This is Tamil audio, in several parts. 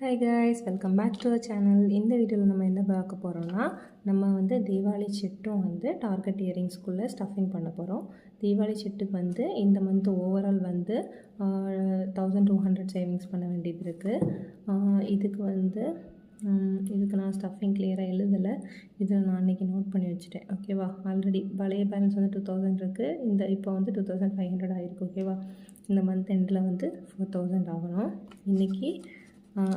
Hi guys, welcome back to our channel. இந்த வீடியோவில் நம்ம என்ன பார்க்க போகிறோம்னா, நம்ம வந்து தீபாவளி செட்டும் வந்து டார்கெட் இயரிங்ஸ்குள்ளே ஸ்டஃபிங் பண்ண போகிறோம். தீபாவளி செட்டுக்கு வந்து இந்த மந்த் ஓவரால் வந்து 1200 சேவிங்ஸ் பண்ண வேண்டியது இருக்குது. இதுக்கு நான் ஸ்டஃபிங் கிளியராக எழுதலை. இதில் நான் அன்றைக்கி நோட் பண்ணி வச்சுட்டேன். ஓகேவா? ஆல்ரெடி பழைய பேலன்ஸ் வந்து 2000 இருக்குது. இப்போ வந்து 2500 ஆகிருக்கு. ஓகேவா? இந்த மந்த் எண்டில் வந்து 4000 ஆகணும். இன்றைக்கி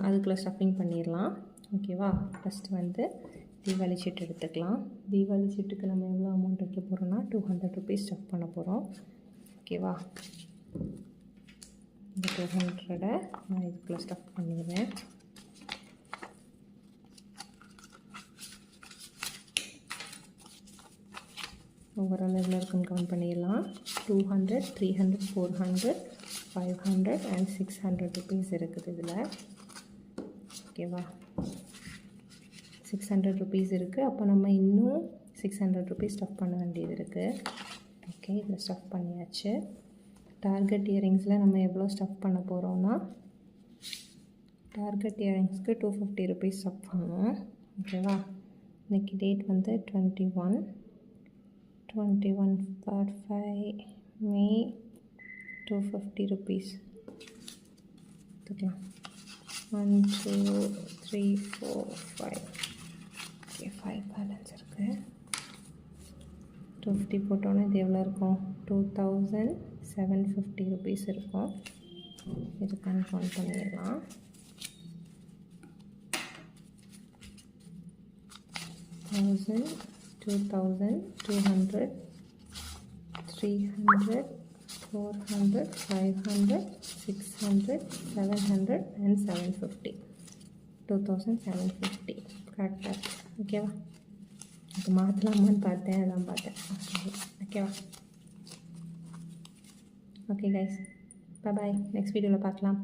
அதுக்குள்ளே ஸ்டஃபிங் பண்ணிடலாம். ஓகேவா? ஃபஸ்ட்டு வந்து தீபாவளி சீட் எடுத்துக்கலாம். தீபாவளி சீட்டுக்கு நம்ம எவ்வளோ அமௌண்ட் வைக்க போகிறோன்னா 200 ருபீஸ் ஸ்டஃப் பண்ண போகிறோம். ஓகேவா? இந்த 200 நான் இதுக்குள்ளே ஸ்டஃப் பண்ணிடுவேன். ஓவரால் எவ்வளோ இருக்குன்னு கவுண்ட் பண்ணிடலாம். 200, 300, 400, 500 அண்ட் 600 ருபீஸ் இருக்குது இதில். ஓகேவா? 600 ருபீஸ் இருக்குது. அப்போ நம்ம இன்னும் 600 ருபீஸ் ஸ்டஃப் பண்ண வேண்டியது இருக்குது. ஓகே, இதில் ஸ்டஃப் பண்ணியாச்சு. டார்கெட் இயரிங்ஸில் நம்ம எவ்வளோ ஸ்டஃப் பண்ண போகிறோன்னா, டார்கெட் இயரிங்ஸ்க்கு 250 ருபீஸ் ஸ்டஃப் பண்ணுவோம். ஓகேவா? இன்றைக்கி டேட் வந்து 21/5 மே. 250 ருபீஸ் எடுத்துக்கலாம். 1 2 3 4 5. ஓகே, 5 பேலன்ஸ் இருக்குது. 250 போட்டோன்னே இது எவ்வளோ இருக்கும்? 2750 ருபீஸ் இருக்கும். இது கன்ஃபார்ம் பண்ணிடலாம். $1000, 2000, 200, 300, 400, 500, 600, 700 and 750. 2750 கரெக்டாக. ஓகேவா? அது மாற்றலாமான்னு பார்த்தேன், அதான் பார்த்தேன். ஓகேவா? ஓகே கைஸ், பாய். நெக்ஸ்ட் வீடியோவில் பார்க்கலாம்.